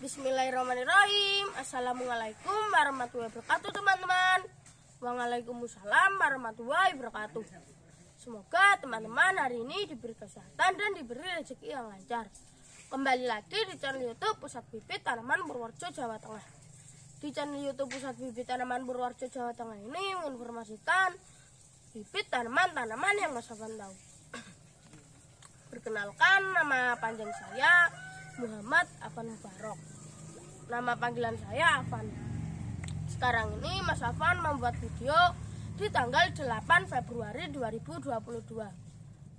Bismillahirrahmanirrahim. Assalamualaikum warahmatullahi wabarakatuh teman-teman. Waalaikumsalam warahmatullahi wabarakatuh. Semoga teman-teman hari ini diberi kesehatan dan diberi rezeki yang lancar. Kembali lagi di channel YouTube Pusat Bibit Tanaman Purworejo, Jawa Tengah. Di channel YouTube Pusat Bibit Tanaman Purworejo, Jawa Tengah ini menginformasikan bibit tanaman-tanaman yang Mas Afan tahu. Perkenalkan, nama panjang saya Muhammad Afan Mubarok. Nama panggilan saya Afan. Sekarang ini Mas Afan membuat video di tanggal 8 Februari 2022.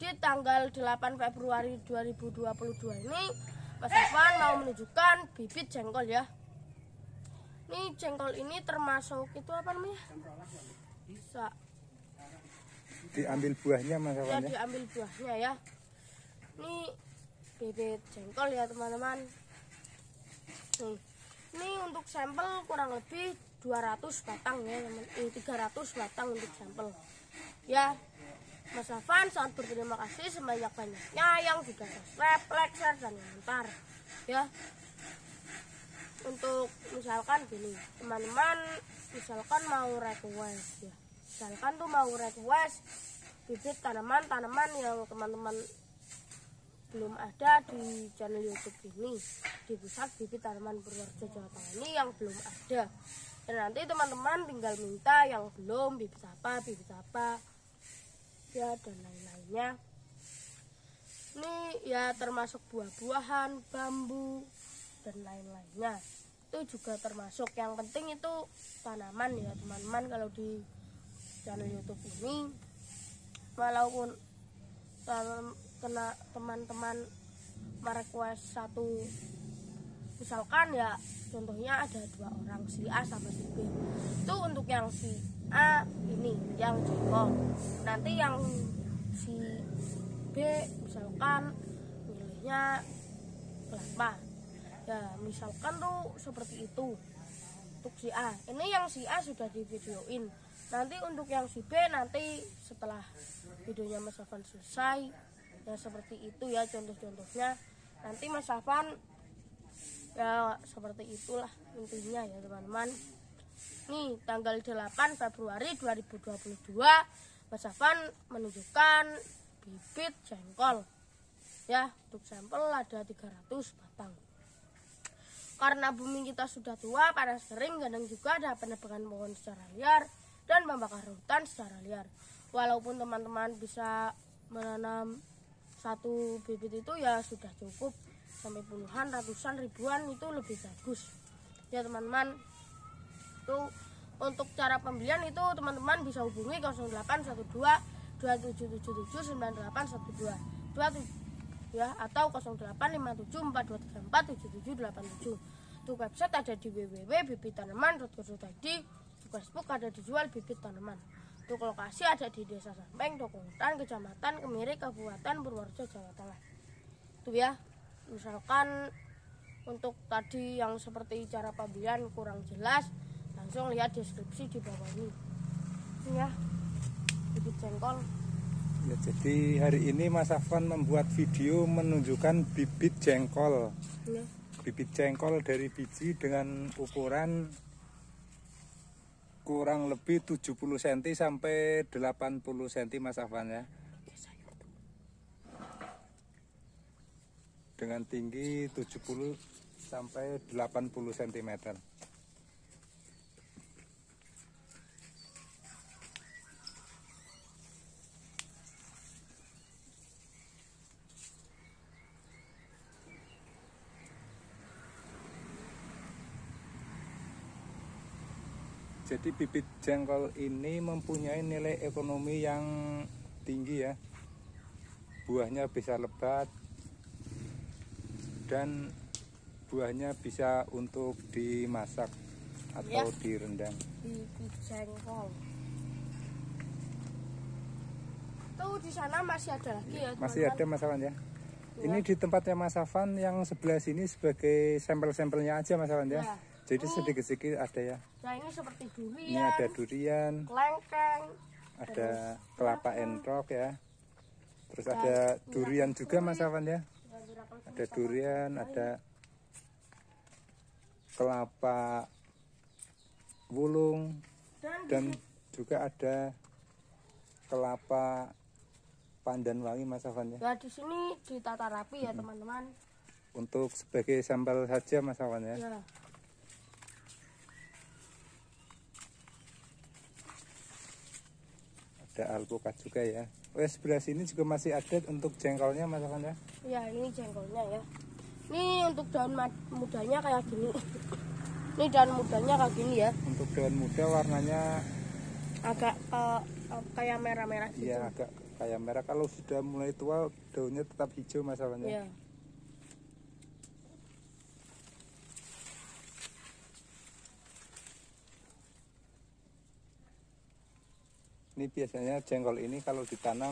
Di tanggal 8 Februari 2022 ini Mas Afan mau menunjukkan bibit jengkol ya. Ini jengkol ini termasuk itu apa namanya? Bisa diambil buahnya Mas Afan ya? Diambil buahnya ya. Ini bibit jengkol ya teman-teman. Ini untuk sampel kurang lebih 200 batang ya, 300 batang untuk sampel ya. Mas Afan sangat berterima kasih sebanyak-banyaknya yang sudah subscribe, like, share, dan komentar ya. Untuk misalkan gini teman-teman, misalkan mau request ya, misalkan tuh mau request bibit tanaman-tanaman yang teman-teman belum ada di channel YouTube ini, di Pusat Bibit Tanaman Purworejo, Jawa Tengah ini yang belum ada. Dan nanti teman-teman tinggal minta yang belum, bibit apa ya, dan lain-lainnya. Ini ya termasuk buah-buahan, bambu, dan lain-lainnya. Itu juga termasuk. Yang penting itu tanaman ya teman-teman. Kalau di channel YouTube ini, walaupun teman-teman merequest satu, misalkan ya contohnya ada 2 orang, si A sama si B, itu untuk yang si A ini yang jengkol, nanti yang si B misalkan milihnya kelapa ya, misalkan tuh seperti itu untuk si A. Ini yang si A sudah di videoin. Nanti untuk yang si B nanti setelah videonya Mas Afan selesai ya, seperti itu ya contoh-contohnya. Nanti Mas Afan ya seperti itulah intinya ya teman-teman. Nih tanggal 8 Februari 2022 Mas Afan menunjukkan bibit jengkol ya. Untuk sampel ada 300 batang. Karena bumi kita sudah tua, panas kering, kadang juga ada penebangan pohon secara liar dan membakar hutan secara liar. Walaupun teman-teman bisa menanam satu bibit itu ya sudah cukup, sampai puluhan, ratusan, ribuan itu lebih bagus ya teman-teman. Itu untuk cara pembelian itu teman-teman bisa hubungi 0812 2777 9812 ya, atau 085742347787. Untuk website ada di www.bibittanaman.co.id. Di Facebook ada dijual bibit tanaman. Untuk lokasi ada di Desa Sampeng, Dokongutan, Kecamatan Kemiri, Kabupaten Purworejo, Jawa Tengah. Itu ya. Misalkan untuk tadi yang seperti cara pembelian kurang jelas, langsung lihat deskripsi di bawah ini. Ini ya, bibit jengkol. Ya, jadi hari ini Mas Afan membuat video menunjukkan bibit jengkol. Ya. Bibit jengkol dari biji dengan ukuran kurang lebih 70 cm sampai 80 cm Mas Afan ya. Dengan tinggi 70 sampai 80 cm. Jadi bibit jengkol ini mempunyai nilai ekonomi yang tinggi ya. Buahnya bisa lebat dan buahnya bisa untuk dimasak atau direndang. Bibit jengkol. Tuh di sana masih ada lagi ya teman-teman. Masih ada Mas Afan ya. Ini di tempatnya Mas Afan yang sebelah sini sebagai sampel-sampelnya aja Mas Afan ya. Jadi sedikit-sedikit ada ya. Nah ini seperti durian. Ini ada durian. Kelengkeng. Ada kelapa entrok ya. Terus ada durian juga Mas Afan ya. Ada durian, ada kelapa wulung, dan juga ada kelapa pandan wangi Mas Afwan ya. Ya di sini ditata rapi ya teman-teman. Untuk sebagai sampel saja Mas Afwan ya. Ya. Ada alpukat juga ya. Sebelah sini juga masih ada untuk jengkolnya Mas Afwan ya. Ya ini jengkolnya ya. Ini untuk daun mudanya kayak gini. Ini daun mudanya kayak gini ya. Untuk daun muda warnanya agak kayak merah-merah gitu. Iya, agak kayak merah. Kalau sudah mulai tua daunnya tetap hijau Mas Afwan ya. Iya. Ini biasanya jengkol ini kalau ditanam,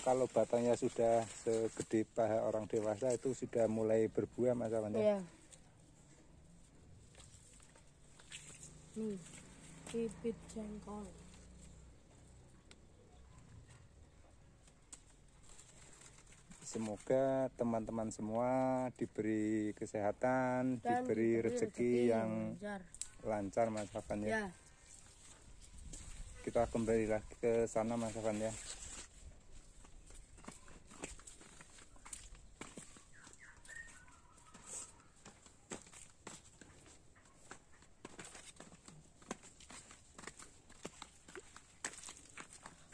kalau batangnya sudah segede paha orang dewasa itu sudah mulai berbuah Mas Afwan ya. Iya. Nih, bibit jengkol. Semoga teman-teman semua diberi kesehatan, Dan diberi rezeki yang lancar Mas Afwan ya. Ya. Kita kembali lagi ke sana Mas Afwan ya.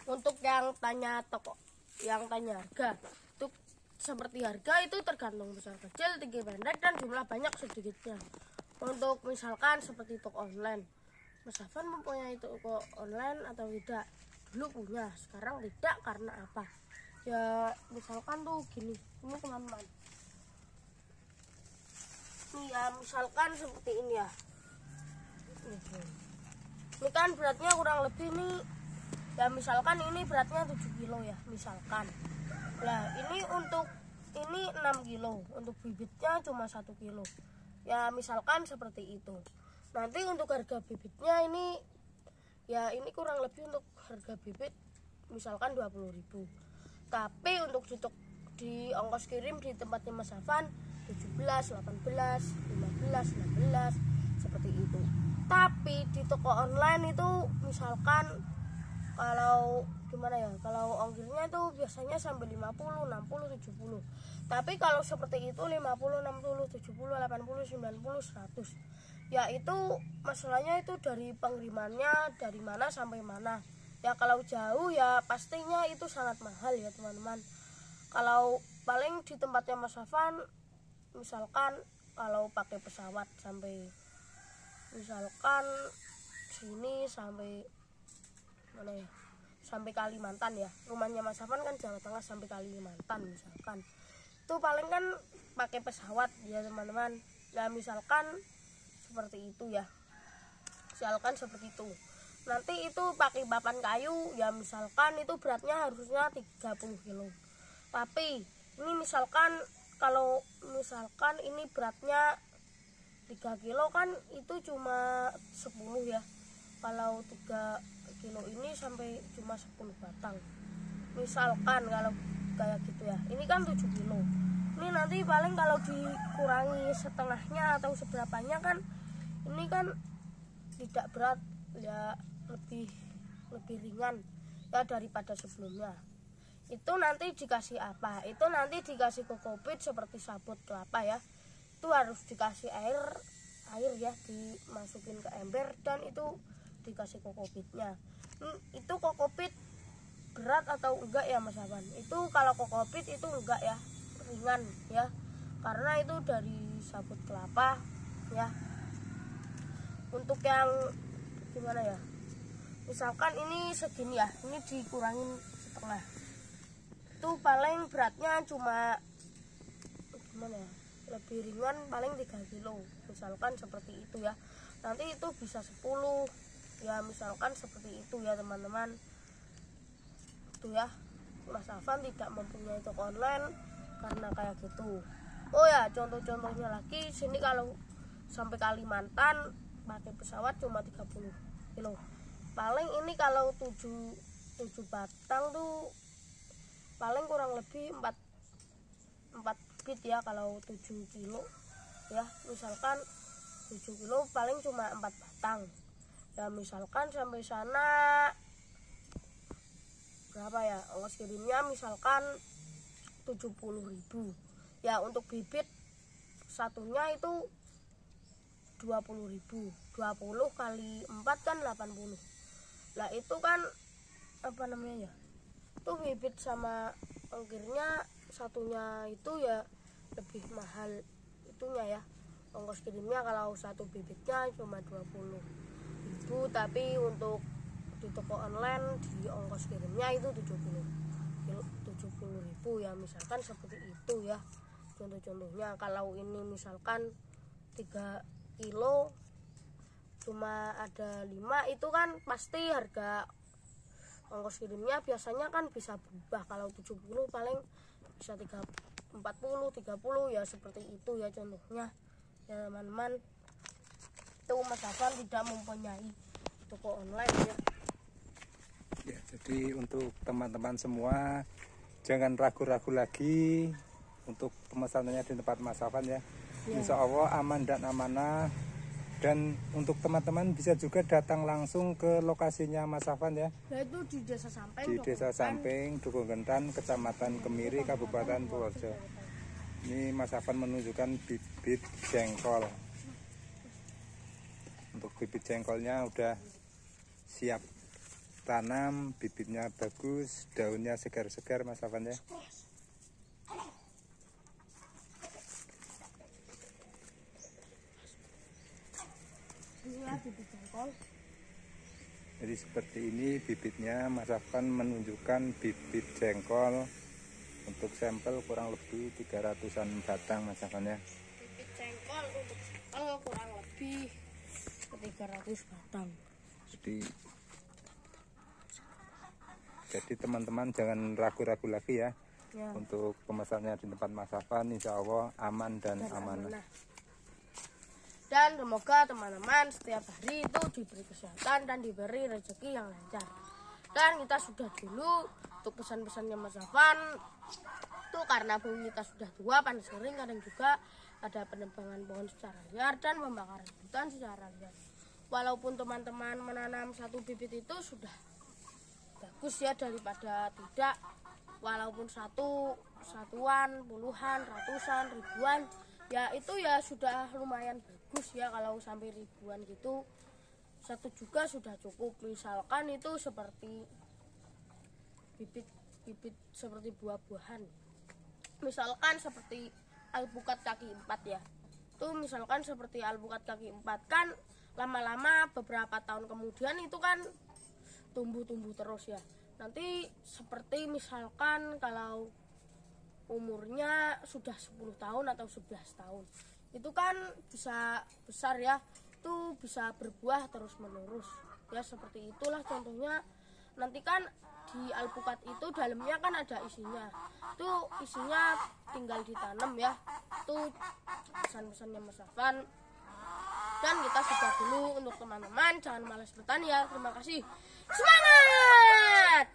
Untuk yang tanya harga, itu seperti harga itu tergantung besar kecil, tinggi pendek, dan jumlah banyak sedikitnya. Untuk misalkan seperti toko online, Mas Afwan mempunyai toko online atau tidak? Dulu punya, sekarang tidak. Karena apa? Ya misalkan tuh gini, ini teman-teman. Nih ya, misalkan seperti ini ya. Ini kan beratnya kurang lebih nih. Ya misalkan ini beratnya 7 kilo ya, misalkan. Nah ini untuk ini 6 kilo, untuk bibitnya cuma 1 kilo. Ya misalkan seperti itu. Nanti untuk harga bibitnya ini, ya ini kurang lebih untuk harga bibit misalkan 20.000. Tapi untuk di ongkos kirim di tempatnya Mas Afwan 17, 18, 15, 16 seperti itu. Tapi di toko online itu misalkan kalau gimana ya, kalau ongkirnya itu biasanya sampai 50, 60, 70. Tapi kalau seperti itu 50, 60, 70, 80, 90, 100. Ya itu masalahnya itu dari pengirimannya dari mana sampai mana. Ya kalau jauh ya pastinya itu sangat mahal ya teman-teman. Kalau paling di tempatnya Mas Afwan misalkan kalau pakai pesawat sampai misalkan sini sampai mana ya, sampai Kalimantan ya, rumahnya Mas Afwan kan Jawa Tengah sampai Kalimantan misalkan, itu paling kan pakai pesawat ya teman-teman. Ya misalkan seperti itu ya, misalkan seperti itu. Nanti itu pakai papan kayu ya, misalkan itu beratnya harusnya 30 kilo. Tapi ini misalkan kalau misalkan ini beratnya 3 kilo kan itu cuma 10 ya. Kalau 3 kilo ini sampai cuma 10 batang. Misalkan kalau kayak gitu ya. Ini kan 7 kilo. Ini nanti paling kalau dikurangi setengahnya atau seberapanya kan ini kan tidak berat ya, lebih ringan ya daripada sebelumnya. Itu nanti dikasih apa? Itu nanti dikasih kokopit seperti sabut kelapa ya. Itu harus dikasih air ya, dimasukin ke ember dan itu dikasih kokopitnya. Itu kokopit berat atau enggak ya Mas Afwan? Itu kalau kokopit itu enggak ya, ringan ya, karena itu dari sabut kelapa ya. Untuk yang gimana ya, misalkan ini segini ya, ini dikurangin setengah, itu paling beratnya cuma gimana ya, lebih ringan paling 3 kilo misalkan seperti itu ya. Nanti itu bisa 10 ya, misalkan seperti itu ya teman-teman. Itu ya, Mas Afwan tidak mempunyai toko online karena kayak gitu. Oh ya, contoh-contohnya lagi sini kalau sampai Kalimantan pakai pesawat cuma 30 kilo. Paling ini kalau 7 batang tuh paling kurang lebih 4 bit ya kalau 7 kilo ya. Misalkan 7 kilo paling cuma 4 batang. Ya misalkan sampai sana berapa ya ongkos kirimnya, misalkan 70.000. Ya untuk bibit satunya itu 20.000. 20 kali 4 kan 80. Lah itu kan apa namanya ya, itu bibit sama ongkirnya satunya itu ya lebih mahal itunya ya, ongkos kirimnya kalau satu bibitnya cuma 20.000, tapi untuk di toko online di ongkos kirimnya itu 70.000 ya, misalkan seperti itu ya contoh-contohnya. Kalau ini misalkan 3 kilo cuma ada 5, itu kan pasti harga ongkos kirimnya biasanya kan bisa berubah. Kalau 70 paling bisa 40, 30 ya, seperti itu ya contohnya ya teman-teman. Itu Mas Afan tidak mempunyai toko online ya. Ya, jadi untuk teman-teman semua jangan ragu-ragu lagi untuk pemesanannya di tempat Mas Afan ya. Insya Allah aman dan amanah. Dan untuk teman-teman bisa juga datang langsung ke lokasinya Mas Afan ya. Itu di Desa Samping. Di Desa Samping, Dukuh Gentan, Kecamatan Kemiri, Kabupaten Purworejo. Ini Mas Afan menunjukkan bibit jengkol. Untuk bibit jengkolnya udah siap tanam, bibitnya bagus, daunnya segar-segar Mas Afan ya. Inilah bibit jengkol. Jadi seperti ini bibitnya, Mas Afan menunjukkan bibit jengkol untuk sampel kurang lebih 300-an batang Mas Afan ya. Bibit jengkol untuk sampel kurang lebih 300 batang. Jadi teman-teman jangan ragu-ragu lagi ya, untuk pemesannya di tempat Mas Afan, insya Allah aman dan amanah. Dan semoga teman-teman setiap hari itu diberi kesehatan dan diberi rezeki yang lancar. Dan kita sudah dulu untuk pesan-pesannya Mas Afan itu karena bumi kita sudah tua, panas kering, kadang juga ada penebangan pohon secara liar dan pembakaran hutan secara liar. Walaupun teman-teman menanam satu bibit itu sudah bagus ya daripada tidak, walaupun satuan, puluhan, ratusan, ribuan ya itu ya sudah lumayan bagus ya. Kalau sampai ribuan gitu satu juga sudah cukup. Misalkan itu seperti bibit seperti buah-buahan, misalkan seperti alpukat kaki 4 ya, itu misalkan seperti alpukat kaki 4 kan lama-lama beberapa tahun kemudian itu kan tumbuh-tumbuh terus ya. Nanti seperti misalkan kalau umurnya sudah 10 tahun atau 11 tahun itu kan bisa besar ya, itu bisa berbuah terus menerus ya, seperti itulah contohnya. Nanti kan di alpukat itu dalamnya kan ada isinya, itu isinya tinggal ditanam ya. Itu pesan-pesannya Mas Afan. Dan kita sudah dulu untuk teman-teman, jangan malas bertani ya. Terima kasih, semangat.